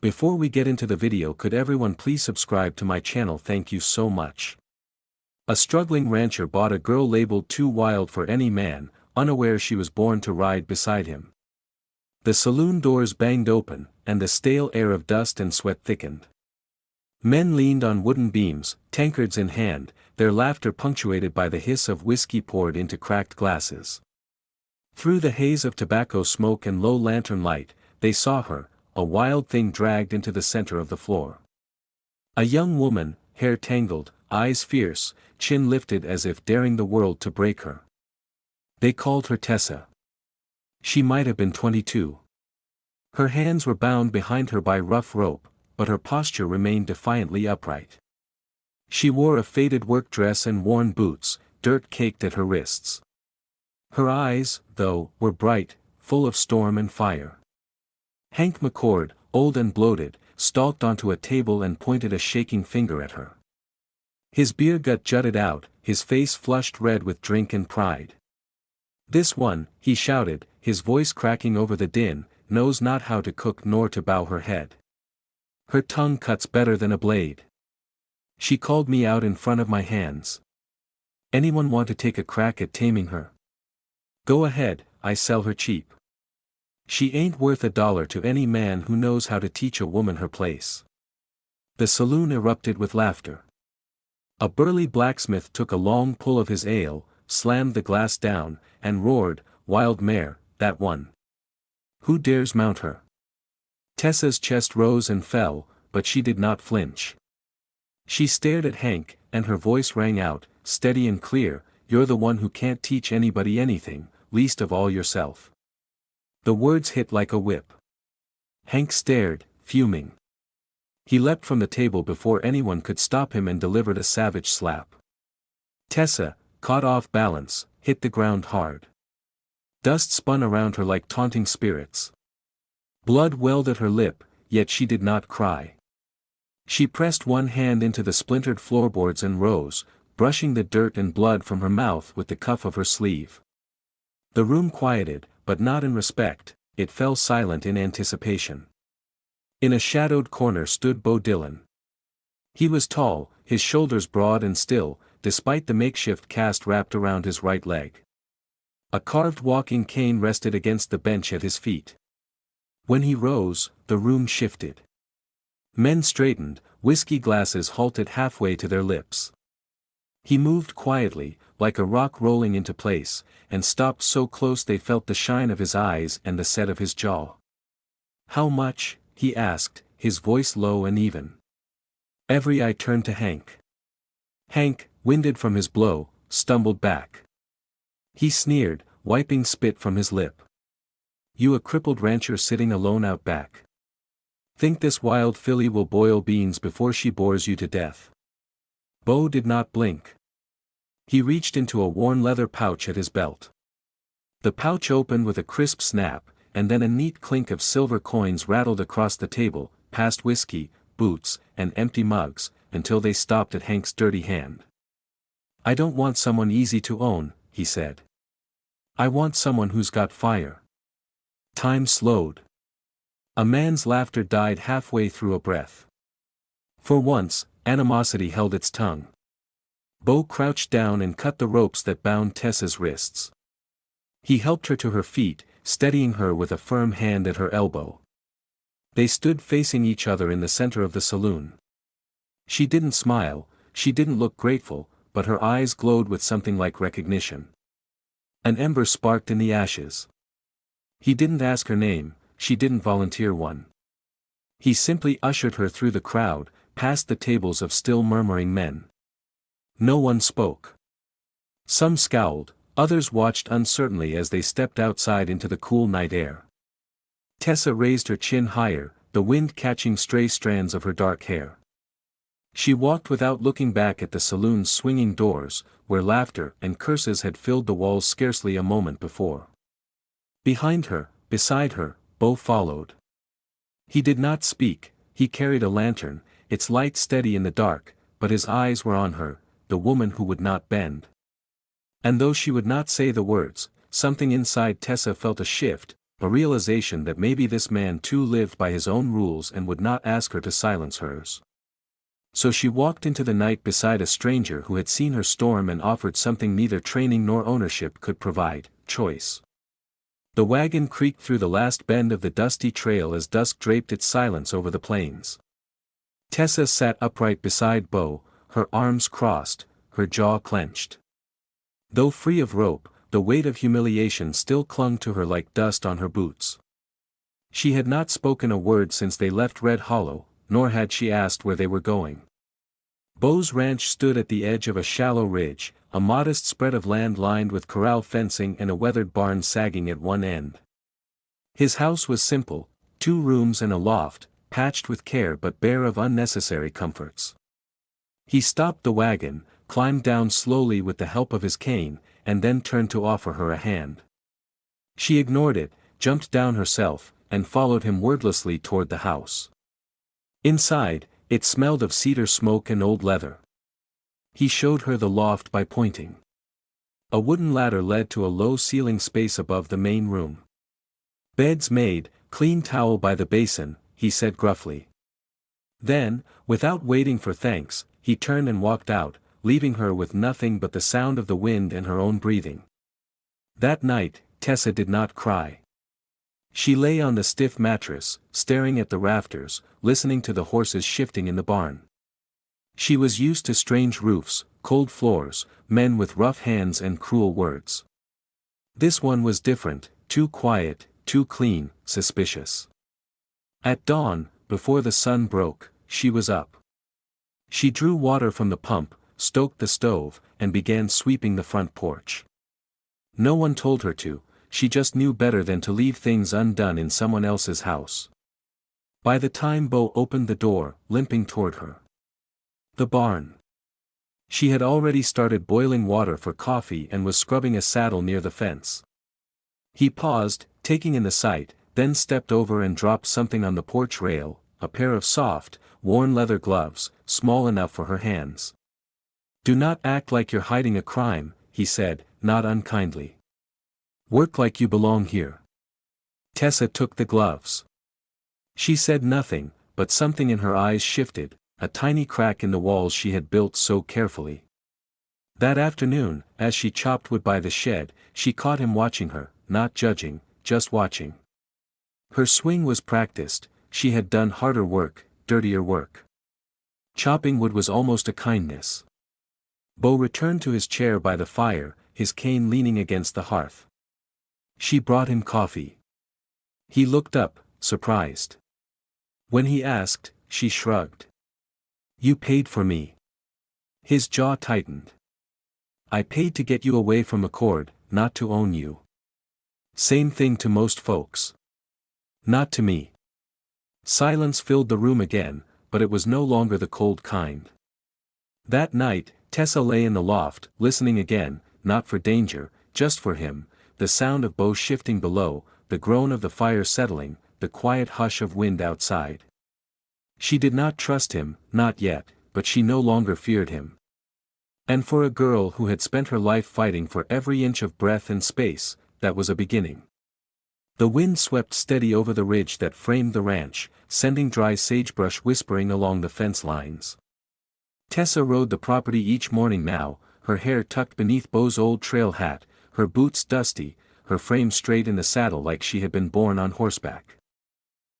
Before we get into the video, could everyone please subscribe to my channel? Thank you so much. A struggling rancher bought a girl labeled too wild for any man, unaware she was born to ride beside him. The saloon doors banged open, and the stale air of dust and sweat thickened. Men leaned on wooden beams, tankards in hand, their laughter punctuated by the hiss of whiskey poured into cracked glasses. Through the haze of tobacco smoke and low lantern light, they saw her, a wild thing dragged into the center of the floor. A young woman, hair tangled, eyes fierce, chin lifted as if daring the world to break her. They called her Tessa. She might have been 22. Her hands were bound behind her by rough rope, but her posture remained defiantly upright. She wore a faded work dress and worn boots, dirt caked at her wrists. Her eyes, though, were bright, full of storm and fire. Hank McCord, old and bloated, stalked onto a table and pointed a shaking finger at her. His beer gut jutted out, his face flushed red with drink and pride. "This one," he shouted, his voice cracking over the din, "knows not how to cook nor to bow her head. Her tongue cuts better than a blade. She called me out in front of my hands. Anyone want to take a crack at taming her? Go ahead, I sell her cheap. She ain't worth $1 to any man who knows how to teach a woman her place." The saloon erupted with laughter. A burly blacksmith took a long pull of his ale, slammed the glass down, and roared, "Wild mare, that one. Who dares mount her?" Tessa's chest rose and fell, but she did not flinch. She stared at Hank, and her voice rang out, steady and clear, "You're the one who can't teach anybody anything, least of all yourself." The words hit like a whip. Hank stared, fuming. He leapt from the table before anyone could stop him and delivered a savage slap. Tessa, caught off balance, hit the ground hard. Dust spun around her like taunting spirits. Blood welled at her lip, yet she did not cry. She pressed one hand into the splintered floorboards and rose, brushing the dirt and blood from her mouth with the cuff of her sleeve. The room quieted, but not in respect, it fell silent in anticipation. In a shadowed corner stood Bo Dillon. He was tall, his shoulders broad and still, despite the makeshift cast wrapped around his right leg. A carved walking cane rested against the bench at his feet. When he rose, the room shifted. Men straightened, whiskey glasses halted halfway to their lips. He moved quietly, like a rock rolling into place, and stopped so close they felt the shine of his eyes and the set of his jaw. "How much?" he asked, his voice low and even. Every eye turned to Hank. Hank, winded from his blow, stumbled back. He sneered, wiping spit from his lip. "You a crippled rancher sitting alone out back? Think this wild filly will boil beans before she bores you to death?" Bo did not blink. He reached into a worn leather pouch at his belt. The pouch opened with a crisp snap, and then a neat clink of silver coins rattled across the table, past whiskey, boots, and empty mugs, until they stopped at Hank's dirty hand. "I don't want someone easy to own," he said. "I want someone who's got fire." Time slowed. A man's laughter died halfway through a breath. For once, animosity held its tongue. Bo crouched down and cut the ropes that bound Tessa's wrists. He helped her to her feet, steadying her with a firm hand at her elbow. They stood facing each other in the center of the saloon. She didn't smile, she didn't look grateful, but her eyes glowed with something like recognition. An ember sparked in the ashes. He didn't ask her name, she didn't volunteer one. He simply ushered her through the crowd, past the tables of still murmuring men. No one spoke. Some scowled, others watched uncertainly as they stepped outside into the cool night air. Tessa raised her chin higher, the wind catching stray strands of her dark hair. She walked without looking back at the saloon's swinging doors, where laughter and curses had filled the walls scarcely a moment before. Behind her, beside her, Bo followed. He did not speak, he carried a lantern, its light steady in the dark, but his eyes were on her, the woman who would not bend. And though she would not say the words, something inside Tessa felt a shift, a realization that maybe this man too lived by his own rules and would not ask her to silence hers. So she walked into the night beside a stranger who had seen her storm and offered something neither training nor ownership could provide: choice. The wagon creaked through the last bend of the dusty trail as dusk draped its silence over the plains. Tessa sat upright beside Bo, her arms crossed, her jaw clenched. Though free of rope, the weight of humiliation still clung to her like dust on her boots. She had not spoken a word since they left Red Hollow, nor had she asked where they were going. Bo's ranch stood at the edge of a shallow ridge, a modest spread of land lined with corral fencing and a weathered barn sagging at one end. His house was simple, 2 rooms and a loft, patched with care but bare of unnecessary comforts. He stopped the wagon, climbed down slowly with the help of his cane, and then turned to offer her a hand. She ignored it, jumped down herself, and followed him wordlessly toward the house. Inside, it smelled of cedar smoke and old leather. He showed her the loft by pointing. A wooden ladder led to a low ceiling space above the main room. "Bed's made, clean towel by the basin," he said gruffly. Then, without waiting for thanks, he turned and walked out, leaving her with nothing but the sound of the wind and her own breathing. That night, Tessa did not cry. She lay on the stiff mattress, staring at the rafters, listening to the horses shifting in the barn. She was used to strange roofs, cold floors, men with rough hands and cruel words. This one was different, too quiet, too clean, suspicious. At dawn, before the sun broke, she was up. She drew water from the pump, stoked the stove, and began sweeping the front porch. No one told her to, she just knew better than to leave things undone in someone else's house. By the time Bo opened the door, limping toward her. The barn. She had already started boiling water for coffee and was scrubbing a saddle near the fence. He paused, taking in the sight, then stepped over and dropped something on the porch rail, a pair of soft, worn leather gloves, small enough for her hands. "Do not act like you're hiding a crime," he said, not unkindly. "Work like you belong here." Tessa took the gloves. She said nothing, but something in her eyes shifted, a tiny crack in the walls she had built so carefully. That afternoon, as she chopped wood by the shed, she caught him watching her, not judging, just watching. Her swing was practiced, she had done harder work, dirtier work. Chopping wood was almost a kindness. Bo returned to his chair by the fire, his cane leaning against the hearth. She brought him coffee. He looked up, surprised. When he asked, she shrugged. "You paid for me." His jaw tightened. "I paid to get you away from McCord, not to own you." Same thing to most folks. Not to me. Silence filled the room again, but it was no longer the cold kind. That night, Tessa lay in the loft, listening again, not for danger, just for him, the sound of Bo shifting below, the groan of the fire settling, the quiet hush of wind outside. She did not trust him, not yet, but she no longer feared him. And for a girl who had spent her life fighting for every inch of breath and space, that was a beginning. The wind swept steady over the ridge that framed the ranch, sending dry sagebrush whispering along the fence lines. Tessa rode the property each morning now, her hair tucked beneath Bo's old trail hat, her boots dusty, her frame straight in the saddle like she had been born on horseback.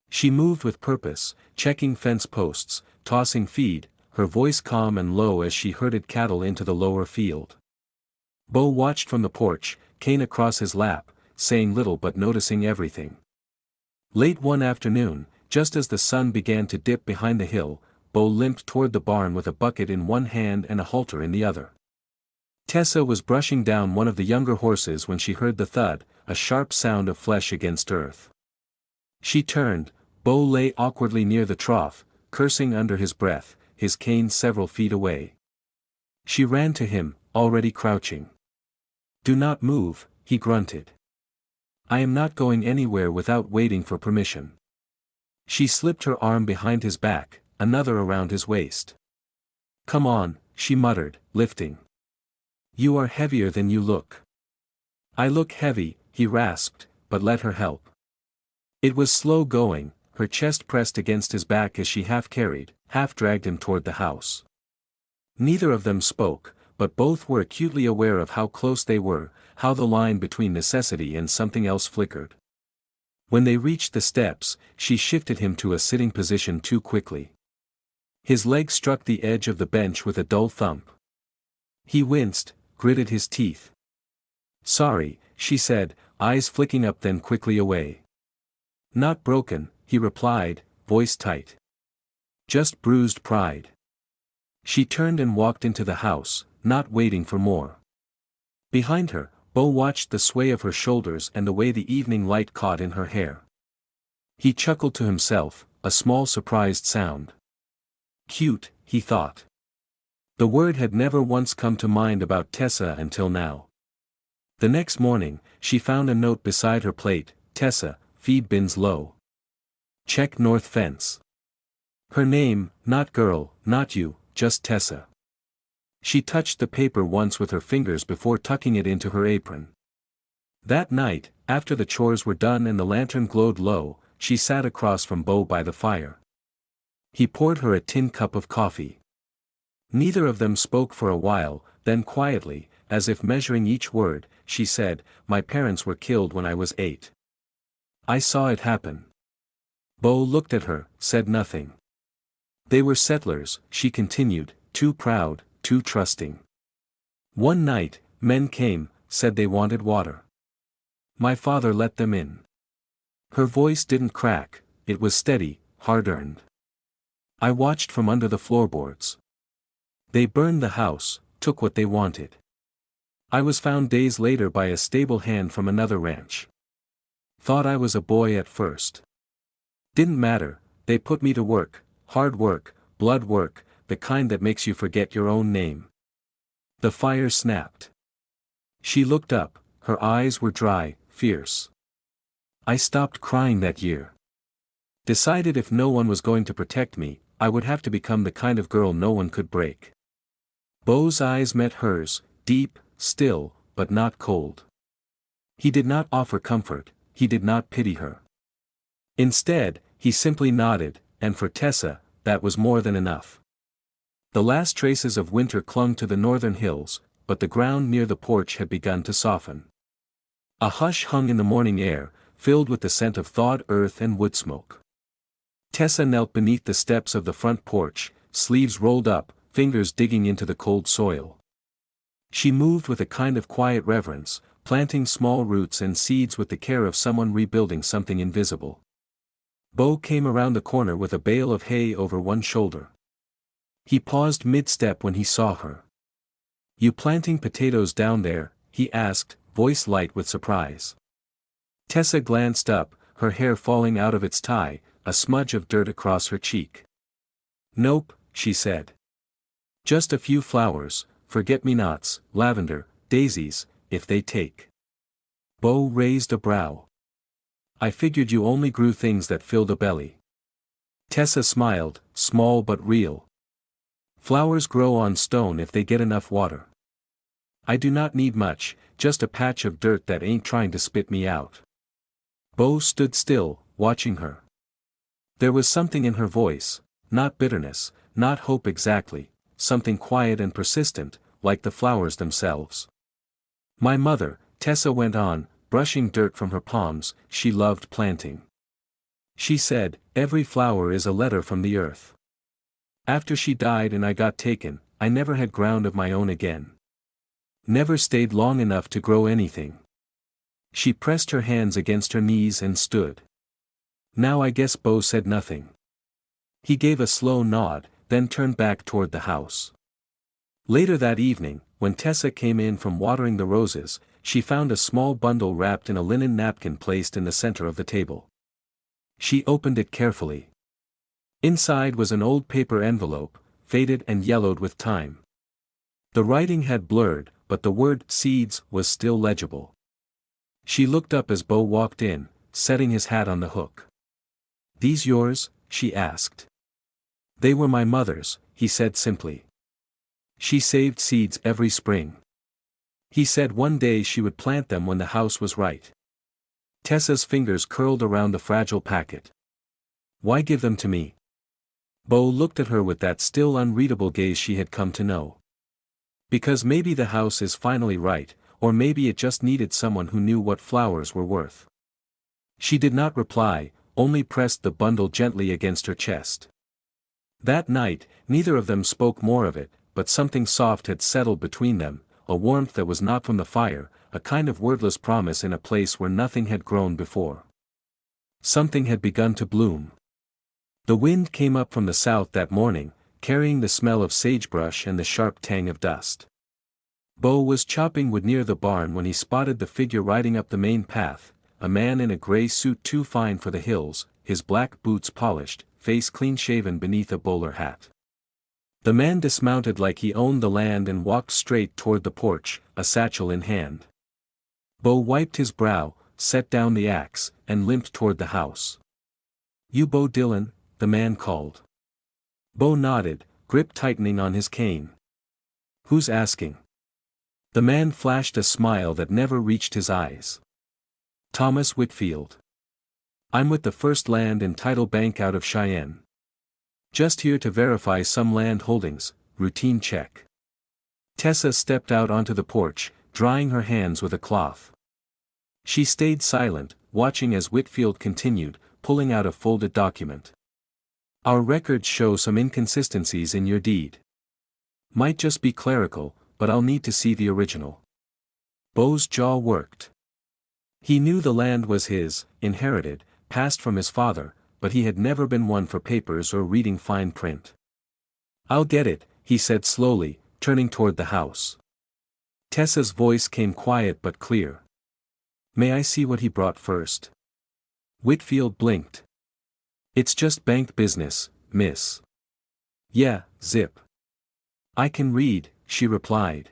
She moved with purpose, checking fence posts, tossing feed, her voice calm and low as she herded cattle into the lower field. Bo watched from the porch, cane across his lap, saying little but noticing everything. Late one afternoon, just as the sun began to dip behind the hill, Bo limped toward the barn with a bucket in one hand and a halter in the other. Tessa was brushing down one of the younger horses when she heard the thud, a sharp sound of flesh against earth. She turned. Bo lay awkwardly near the trough, cursing under his breath, his cane several feet away. She ran to him, already crouching. "Do not move," he grunted. "I am not going anywhere without waiting for permission." She slipped her arm behind his back, another around his waist. "Come on," she muttered, lifting. "You are heavier than you look." "I look heavy," he rasped, but let her help. It was slow going, her chest pressed against his back as she half carried, half dragged him toward the house. Neither of them spoke, but both were acutely aware of how close they were, how the line between necessity and something else flickered. When they reached the steps, she shifted him to a sitting position too quickly. His leg struck the edge of the bench with a dull thump. He winced, gritted his teeth. "Sorry," she said, eyes flicking up then quickly away. "Not broken," he replied, voice tight. "Just bruised pride." She turned and walked into the house, not waiting for more. Behind her, Bo watched the sway of her shoulders and the way the evening light caught in her hair. He chuckled to himself, a small surprised sound. Cute, he thought. The word had never once come to mind about Tessa until now. The next morning, she found a note beside her plate, "Tessa, feed bins low. Check north fence." Her name, not girl, not you, just Tessa. She touched the paper once with her fingers before tucking it into her apron. That night, after the chores were done and the lantern glowed low, she sat across from Bo by the fire. He poured her a tin cup of coffee. Neither of them spoke for a while, then quietly, as if measuring each word, she said, "My parents were killed when I was 8. I saw it happen." Bo looked at her, said nothing. "They were settlers," she continued, "too proud, too trusting. One night, men came, said they wanted water. My father let them in." Her voice didn't crack, it was steady, hard-earned. "I watched from under the floorboards. They burned the house, took what they wanted. I was found days later by a stable hand from another ranch. Thought I was a boy at first. Didn't matter, they put me to work, hard work, blood work, the kind that makes you forget your own name." The fire snapped. She looked up, her eyes were dry, fierce. "I stopped crying that year. Decided if no one was going to protect me, I would have to become the kind of girl no one could break." Bo's eyes met hers, deep, still, but not cold. He did not offer comfort, he did not pity her. Instead, he simply nodded, and for Tessa, that was more than enough. The last traces of winter clung to the northern hills, but the ground near the porch had begun to soften. A hush hung in the morning air, filled with the scent of thawed earth and wood smoke. Tessa knelt beneath the steps of the front porch, sleeves rolled up, fingers digging into the cold soil. She moved with a kind of quiet reverence, planting small roots and seeds with the care of someone rebuilding something invisible. Bo came around the corner with a bale of hay over one shoulder. He paused mid-step when he saw her. "You planting potatoes down there?" he asked, voice light with surprise. Tessa glanced up, her hair falling out of its tie, a smudge of dirt across her cheek. "Nope," she said. "Just a few flowers, forget-me-nots, lavender, daisies, if they take." Bo raised a brow. "I figured you only grew things that filled a belly." Tessa smiled, small but real. "Flowers grow on stone if they get enough water. I do not need much, just a patch of dirt that ain't trying to spit me out." Bo stood still, watching her. There was something in her voice, not bitterness, not hope exactly, something quiet and persistent, like the flowers themselves. "My mother," Tessa went on, brushing dirt from her palms, "she loved planting. She said, every flower is a letter from the earth. After she died and I got taken, I never had ground of my own again. Never stayed long enough to grow anything." She pressed her hands against her knees and stood. Now I guess Bo said nothing. He gave a slow nod, then turned back toward the house. Later that evening, when Tessa came in from watering the roses, she found a small bundle wrapped in a linen napkin placed in the center of the table. She opened it carefully. Inside was an old paper envelope, faded and yellowed with time. The writing had blurred, but the word "seeds" was still legible. She looked up as Bo walked in, setting his hat on the hook. "These yours?" she asked. "They were my mother's," he said simply. "She saved seeds every spring. He said one day she would plant them when the house was right." Tessa's fingers curled around the fragile packet. Why give them to me? Bo looked at her with that still unreadable gaze she had come to know. Because maybe the house is finally right, or maybe it just needed someone who knew what flowers were worth. She did not reply, only pressed the bundle gently against her chest. That night, neither of them spoke more of it, but something soft had settled between them, a warmth that was not from the fire, a kind of wordless promise in a place where nothing had grown before. Something had begun to bloom. The wind came up from the south that morning, carrying the smell of sagebrush and the sharp tang of dust. Bo was chopping wood near the barn when he spotted the figure riding up the main path, a man in a gray suit too fine for the hills, his black boots polished, face clean-shaven beneath a bowler hat. The man dismounted like he owned the land and walked straight toward the porch, a satchel in hand. Bo wiped his brow, set down the axe, and limped toward the house. "You Bo Dillon?" the man called. Bo nodded, grip tightening on his cane. "Who's asking?" The man flashed a smile that never reached his eyes. "Thomas Whitfield. I'm with the First Land and Title Bank out of Cheyenne. Just here to verify some land holdings, routine check." Tessa stepped out onto the porch, drying her hands with a cloth. She stayed silent, watching as Whitfield continued, pulling out a folded document. "Our records show some inconsistencies in your deed. Might just be clerical, but I'll need to see the original." Bo's jaw worked. He knew the land was his, inherited, passed from his father, but he had never been one for papers or reading fine print. "I'll get it," he said slowly, turning toward the house. Tessa's voice came quiet but clear. "May I see what he brought first?" Whitfield blinked. "It's just bank business, miss." "Yeah, zip. I can read," she replied.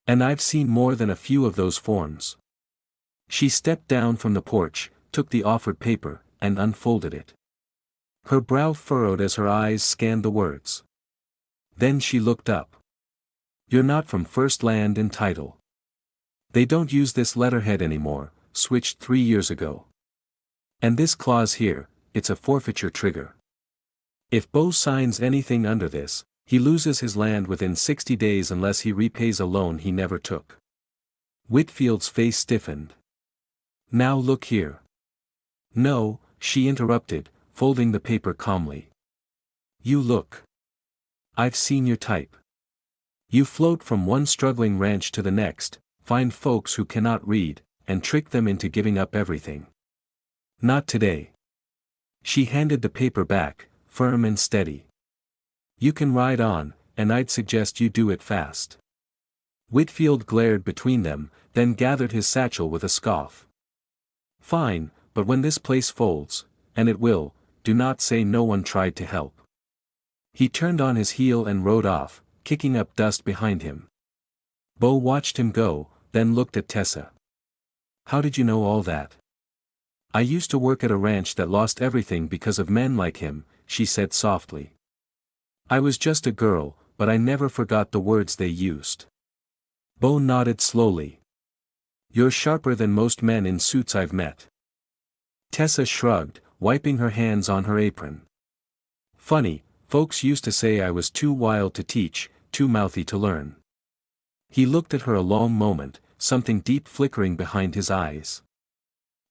"And I've seen more than a few of those forms." She stepped down from the porch, took the offered paper, and unfolded it. Her brow furrowed as her eyes scanned the words. Then she looked up. "You're not from First Land and Title. They don't use this letterhead anymore, switched 3 years ago. And this clause here, it's a forfeiture trigger. If Bo signs anything under this, he loses his land within 60 days unless he repays a loan he never took." Whitfield's face stiffened. "Now look here." "No," she interrupted, folding the paper calmly. "You look. I've seen your type. You float from one struggling ranch to the next, find folks who cannot read, and trick them into giving up everything. Not today." She handed the paper back, firm and steady. "You can ride on, and I'd suggest you do it fast." Whitfield glared between them, then gathered his satchel with a scoff. "Fine, but when this place folds, and it will, do not say no one tried to help." He turned on his heel and rode off, kicking up dust behind him. Bo watched him go, then looked at Tessa. "How did you know all that?" "I used to work at a ranch that lost everything because of men like him," she said softly. "I was just a girl, but I never forgot the words they used." Bo nodded slowly. "You're sharper than most men in suits I've met." Tessa shrugged, wiping her hands on her apron. "Funny, folks used to say I was too wild to teach, too mouthy to learn." He looked at her a long moment, something deep flickering behind his eyes.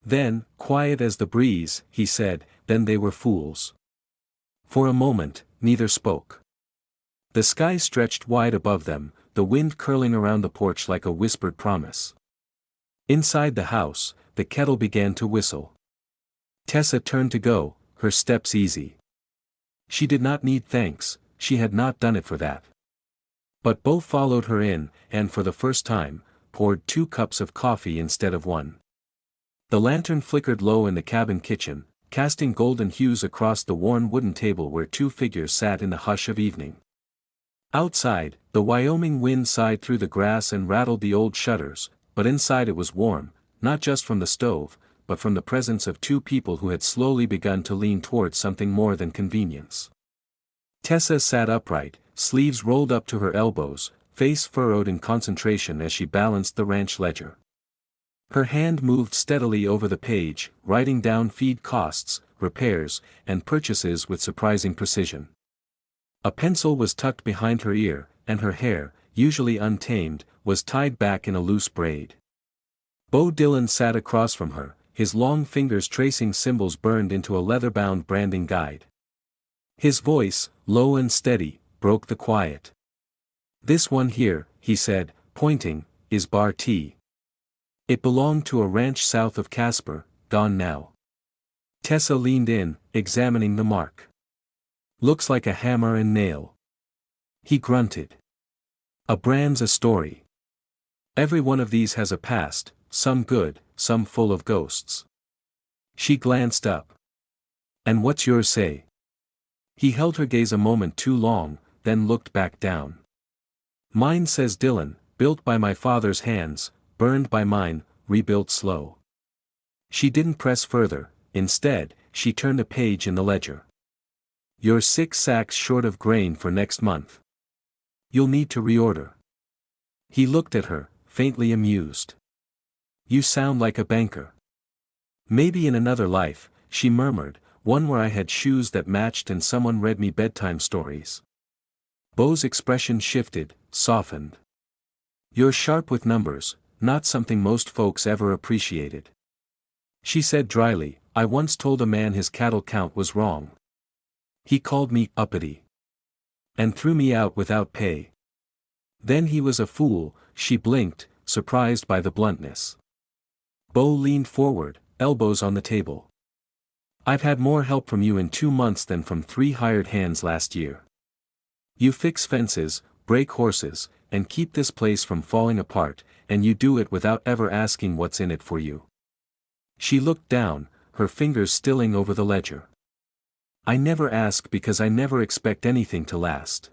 Then, quiet as the breeze, he said, "Then they were fools." For a moment, neither spoke. The sky stretched wide above them, the wind curling around the porch like a whispered promise. Inside the house, the kettle began to whistle. Tessa turned to go, her steps easy. She did not need thanks, she had not done it for that. But Bo followed her in, and for the first time, poured 2 cups of coffee instead of 1. The lantern flickered low in the cabin kitchen, casting golden hues across the worn wooden table where 2 figures sat in the hush of evening. Outside, the Wyoming wind sighed through the grass and rattled the old shutters, but inside it was warm, not just from the stove, but from the presence of 2 people who had slowly begun to lean towards something more than convenience. Tessa sat upright, sleeves rolled up to her elbows, face furrowed in concentration as she balanced the ranch ledger. Her hand moved steadily over the page, writing down feed costs, repairs, and purchases with surprising precision. A pencil was tucked behind her ear, and her hair, usually untamed, was tied back in a loose braid. Bo Dillon sat across from her, his long fingers tracing symbols burned into a leather-bound branding guide. His voice, low and steady, broke the quiet. "This one here," he said, pointing, "is Bar T. It belonged to a ranch south of Casper, gone now." Tessa leaned in, examining the mark. "Looks like a hammer and nail." He grunted. "A brand's a story. Every one of these has a past, some good, some full of ghosts." She glanced up. "And what's yours say?" He held her gaze a moment too long, then looked back down. "Mine says Dillon, built by my father's hands, burned by mine, rebuilt slow." She didn't press further, instead, she turned a page in the ledger. "You're 6 sacks short of grain for next month. You'll need to reorder." He looked at her, faintly amused. "You sound like a banker." "Maybe in another life," she murmured, "one where I had shoes that matched and someone read me bedtime stories." Bo's expression shifted, softened. "You're sharp with numbers, not something most folks ever appreciated." She said dryly, "I once told a man his cattle count was wrong. He called me uppity. And threw me out without pay. Then he was a fool." She blinked, surprised by the bluntness. Bo leaned forward, elbows on the table. "I've had more help from you in 2 months than from 3 hired hands last year. You fix fences, break horses, and keep this place from falling apart, and you do it without ever asking what's in it for you." She looked down, her fingers stilling over the ledger. "I never ask because I never expect anything to last.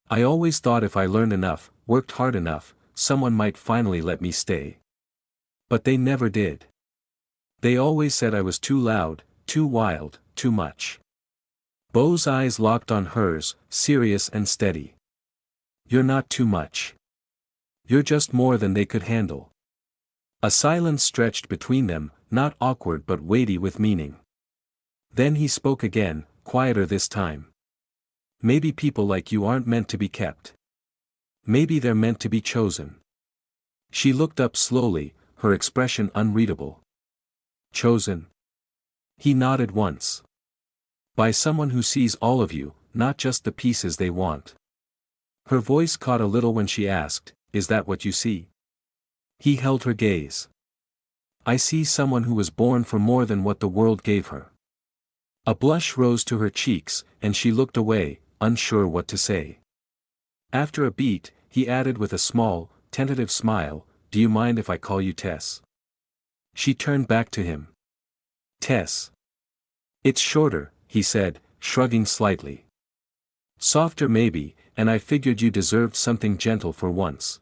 I always thought if I learned enough, worked hard enough, someone might finally let me stay. But they never did. They always said I was too loud, too wild, too much." Bo's eyes locked on hers, serious and steady. "You're not too much. You're just more than they could handle." A silence stretched between them, not awkward but weighty with meaning. Then he spoke again, quieter this time. "Maybe people like you aren't meant to be kept. Maybe they're meant to be chosen." She looked up slowly, her expression unreadable. "Chosen?" He nodded once. "By someone who sees all of you, not just the pieces they want." Her voice caught a little when she asked, "Is that what you see?" He held her gaze. "I see someone who was born for more than what the world gave her." A blush rose to her cheeks, and she looked away, unsure what to say. After a beat, he added with a small, tentative smile, "Do you mind if I call you Tess?" She turned back to him. "Tess. It's shorter," he said, shrugging slightly. "Softer maybe, and I figured you deserved something gentle for once."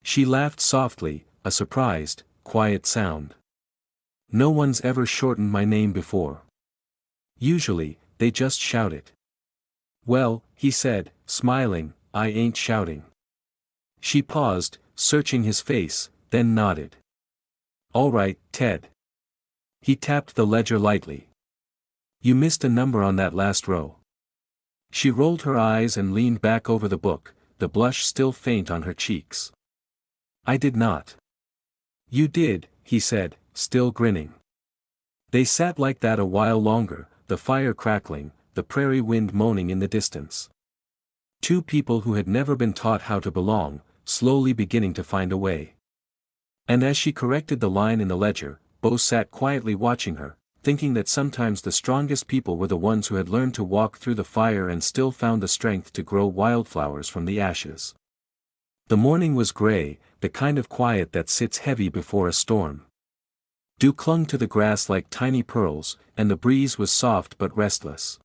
She laughed softly, a surprised, quiet sound. "No one's ever shortened my name before. Usually, they just shout it." "Well," he said, smiling, "I ain't shouting." She paused, searching his face, then nodded. "All right, Ted." He tapped the ledger lightly. "You missed a number on that last row." She rolled her eyes and leaned back over the book, the blush still faint on her cheeks. "I did not." "You did," he said, still grinning. They sat like that a while longer, the fire crackling, the prairie wind moaning in the distance. Two people who had never been taught how to belong, slowly beginning to find a way. And as she corrected the line in the ledger, Bo sat quietly watching her, thinking that sometimes the strongest people were the ones who had learned to walk through the fire and still found the strength to grow wildflowers from the ashes. The morning was gray, the kind of quiet that sits heavy before a storm. Dew clung to the grass like tiny pearls, and the breeze was soft but restless.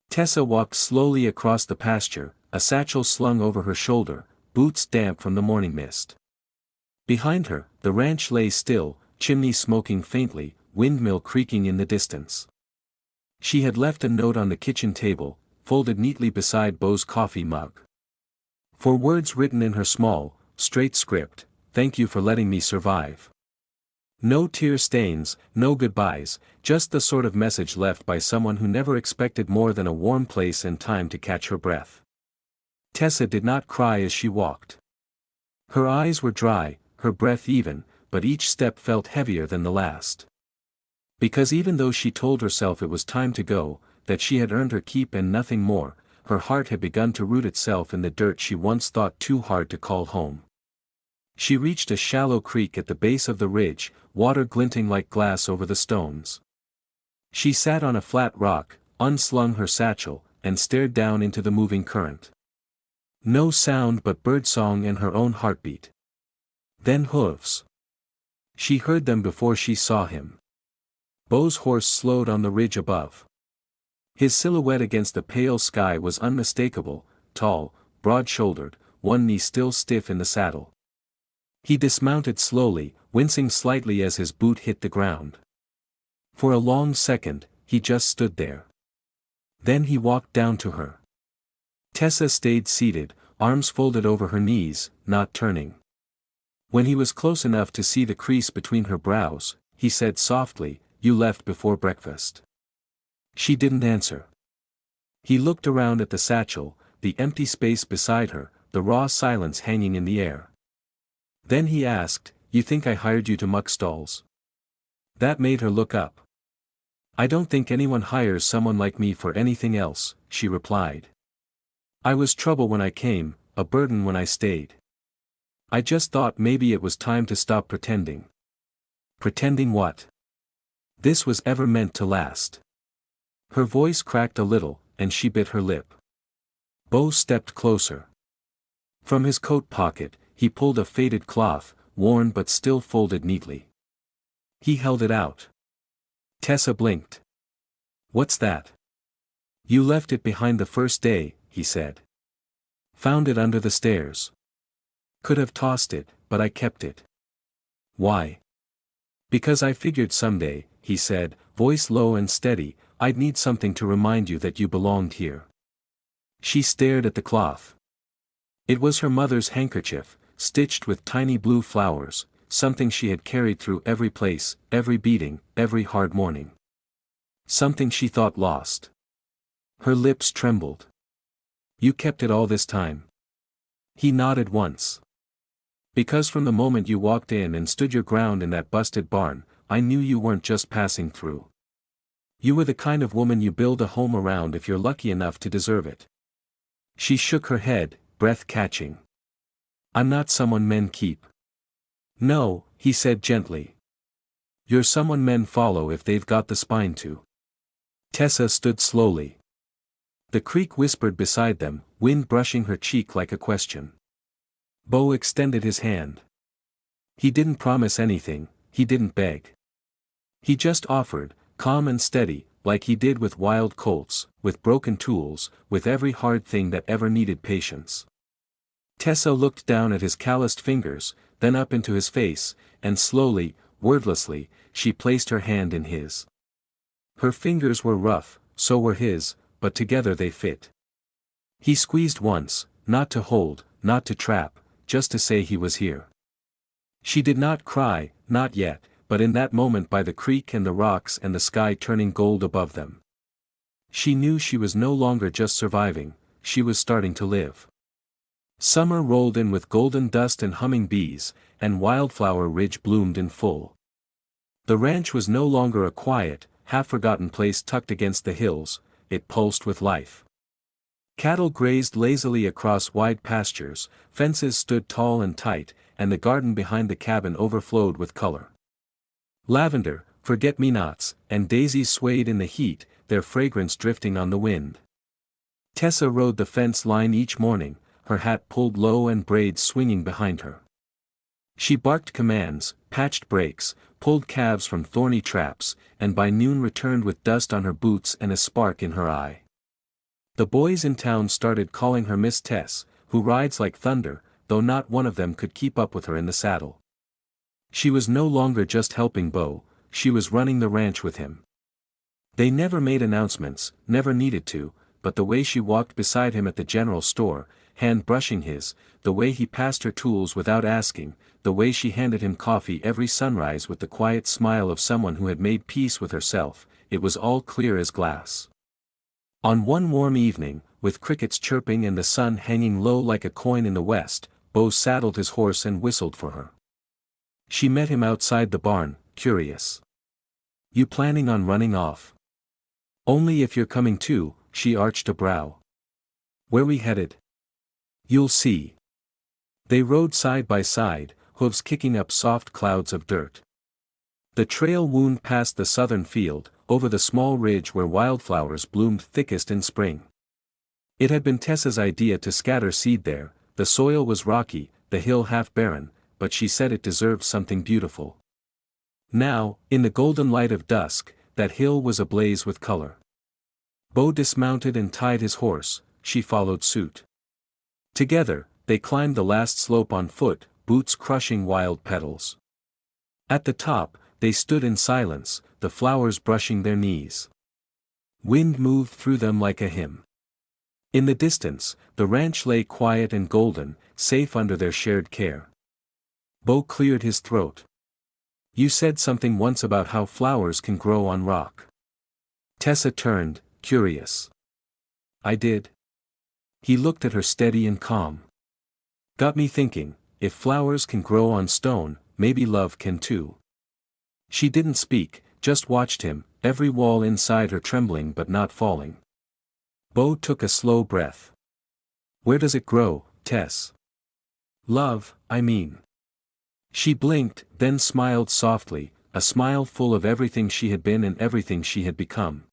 Tessa walked slowly across the pasture, a satchel slung over her shoulder, boots damp from the morning mist. Behind her, the ranch lay still, chimney smoking faintly, windmill creaking in the distance. She had left a note on the kitchen table, folded neatly beside Bo's coffee mug. For words written in her small, straight script, thank you for letting me survive. No tear stains, no goodbyes, just the sort of message left by someone who never expected more than a warm place and time to catch her breath. Tessa did not cry as she walked. Her eyes were dry, her breath even, but each step felt heavier than the last. Because even though she told herself it was time to go, that she had earned her keep and nothing more, her heart had begun to root itself in the dirt she once thought too hard to call home. She reached a shallow creek at the base of the ridge, water glinting like glass over the stones. She sat on a flat rock, unslung her satchel, and stared down into the moving current. No sound but birdsong and her own heartbeat. Then hooves. She heard them before she saw him. Beau's horse slowed on the ridge above. His silhouette against the pale sky was unmistakable, tall, broad-shouldered, one knee still stiff in the saddle. He dismounted slowly, wincing slightly as his boot hit the ground. For a long second, he just stood there. Then he walked down to her. Tessa stayed seated, arms folded over her knees, not turning. When he was close enough to see the crease between her brows, he said softly, "You left before breakfast." She didn't answer. He looked around at the satchel, the empty space beside her, the raw silence hanging in the air. Then he asked, "You think I hired you to muck stalls?" That made her look up. "I don't think anyone hires someone like me for anything else," she replied. "I was trouble when I came, a burden when I stayed. I just thought maybe it was time to stop pretending." Pretending what? This was ever meant to last. Her voice cracked a little, and she bit her lip. Beau stepped closer. From his coat pocket, he pulled a faded cloth, worn but still folded neatly. He held it out. Tessa blinked. "What's that?" "You left it behind the first day," he said. "Found it under the stairs. Could have tossed it, but I kept it." "Why?" "Because I figured someday," he said, voice low and steady, "I'd need something to remind you that you belonged here." She stared at the cloth. It was her mother's handkerchief, stitched with tiny blue flowers, something she had carried through every place, every beating, every hard morning. Something she thought lost. Her lips trembled. "You kept it all this time?" He nodded once. "Because from the moment you walked in and stood your ground in that busted barn, I knew you weren't just passing through. You were the kind of woman you build a home around if you're lucky enough to deserve it." She shook her head, breath catching. "I'm not someone men keep." "No," he said gently. "You're someone men follow if they've got the spine to." Tessa stood slowly. The creek whispered beside them, wind brushing her cheek like a question. Beau extended his hand. He didn't promise anything, he didn't beg. He just offered, calm and steady, like he did with wild colts, with broken tools, with every hard thing that ever needed patience. Tessa looked down at his calloused fingers, then up into his face, and slowly, wordlessly, she placed her hand in his. Her fingers were rough, so were his, but together they fit. He squeezed once, not to hold, not to trap, just to say he was here. She did not cry, not yet, but in that moment by the creek and the rocks and the sky turning gold above them. She knew she was no longer just surviving, she was starting to live. Summer rolled in with golden dust and humming bees, and Wildflower Ridge bloomed in full. The ranch was no longer a quiet, half-forgotten place tucked against the hills, it pulsed with life. Cattle grazed lazily across wide pastures, fences stood tall and tight, and the garden behind the cabin overflowed with color. Lavender, forget-me-nots, and daisies swayed in the heat, their fragrance drifting on the wind. Tessa rode the fence line each morning, her hat pulled low and braids swinging behind her. She barked commands, patched brakes, pulled calves from thorny traps, and by noon returned with dust on her boots and a spark in her eye. The boys in town started calling her Miss Tess, who rides like thunder, though not one of them could keep up with her in the saddle. She was no longer just helping Beau, she was running the ranch with him. They never made announcements, never needed to, but the way she walked beside him at the general store, hand brushing his, the way he passed her tools without asking, the way she handed him coffee every sunrise with the quiet smile of someone who had made peace with herself, it was all clear as glass. On one warm evening, with crickets chirping and the sun hanging low like a coin in the west, Bo saddled his horse and whistled for her. She met him outside the barn, curious. "You planning on running off?" "Only if you're coming too," she arched a brow. "Where we headed?" "You'll see." They rode side by side, hooves kicking up soft clouds of dirt. The trail wound past the southern field, over the small ridge where wildflowers bloomed thickest in spring. It had been Tessa's idea to scatter seed there. The soil was rocky, the hill half barren, but she said it deserved something beautiful. Now, in the golden light of dusk, that hill was ablaze with color. Bo dismounted and tied his horse, she followed suit. Together, they climbed the last slope on foot, boots crushing wild petals. At the top, they stood in silence, the flowers brushing their knees. Wind moved through them like a hymn. In the distance, the ranch lay quiet and golden, safe under their shared care. Bo cleared his throat. "You said something once about how flowers can grow on rock." Tessa turned, curious. "I did?" He looked at her steady and calm. "Got me thinking, if flowers can grow on stone, maybe love can too." She didn't speak, just watched him, every wall inside her trembling but not falling. Bo took a slow breath. "Where does it grow, Tess?" "Love, I mean." She blinked, then smiled softly, a smile full of everything she had been and everything she had become.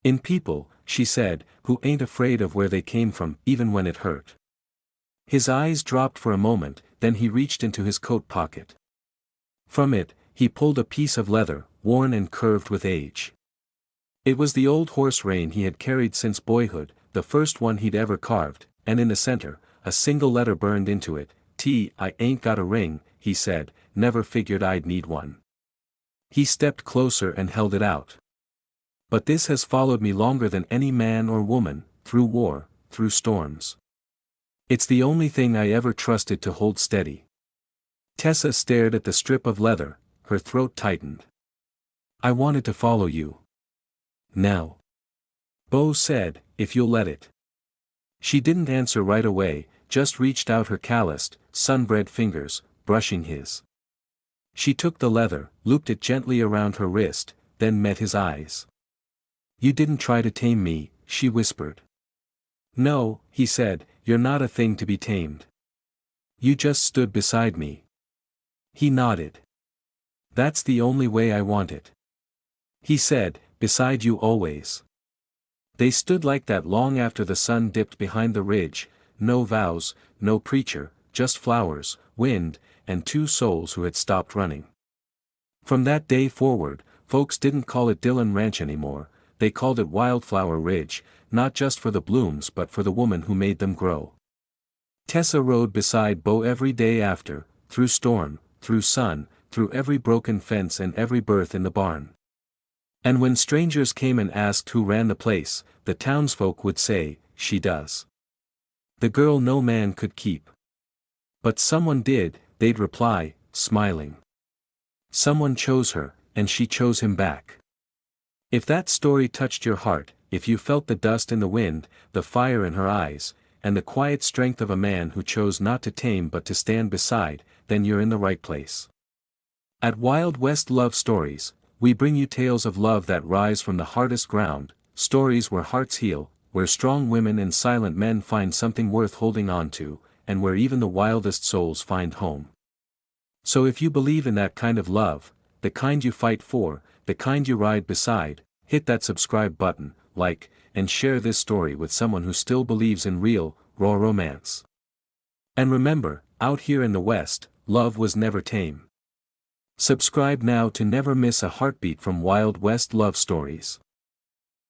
"In people," she said, "who ain't afraid of where they came from, even when it hurt." His eyes dropped for a moment, then he reached into his coat pocket. From it, he pulled a piece of leather, worn and curved with age. It was the old horse rein he had carried since boyhood, the first one he'd ever carved, and in the center, a single letter burned into it. "I ain't got a ring," he said, "never figured I'd need one." He stepped closer and held it out. "But this has followed me longer than any man or woman, through war, through storms. It's the only thing I ever trusted to hold steady." Tessa stared at the strip of leather, her throat tightened. "I wanted to follow you. Now." Bo said, "If you'll let it." She didn't answer right away, just reached out her calloused, sun-bred fingers, brushing his. She took the leather, looped it gently around her wrist, then met his eyes. "You didn't try to tame me," she whispered. "No," he said, "you're not a thing to be tamed. You just stood beside me." He nodded. "That's the only way I want it," he said, "beside you always." They stood like that long after the sun dipped behind the ridge, no vows, no preacher, just flowers, wind, and two souls who had stopped running. From that day forward, folks didn't call it Dillon Ranch anymore, they called it Wildflower Ridge, not just for the blooms but for the woman who made them grow. Tessa rode beside Bo every day after, through storm, through sun, through every broken fence and every birth in the barn. And when strangers came and asked who ran the place, the townsfolk would say, "She does. The girl no man could keep." But someone did, they'd reply, smiling. Someone chose her, and she chose him back. If that story touched your heart, if you felt the dust in the wind, the fire in her eyes, and the quiet strength of a man who chose not to tame but to stand beside, then you're in the right place. At Wild West Love Stories, we bring you tales of love that rise from the hardest ground, stories where hearts heal, where strong women and silent men find something worth holding on to, and where even the wildest souls find home. So if you believe in that kind of love, the kind you fight for, the kind you ride beside, hit that subscribe button, like, and share this story with someone who still believes in real, raw romance. And remember, out here in the West, love was never tame. Subscribe now to never miss a heartbeat from Wild West Love Stories.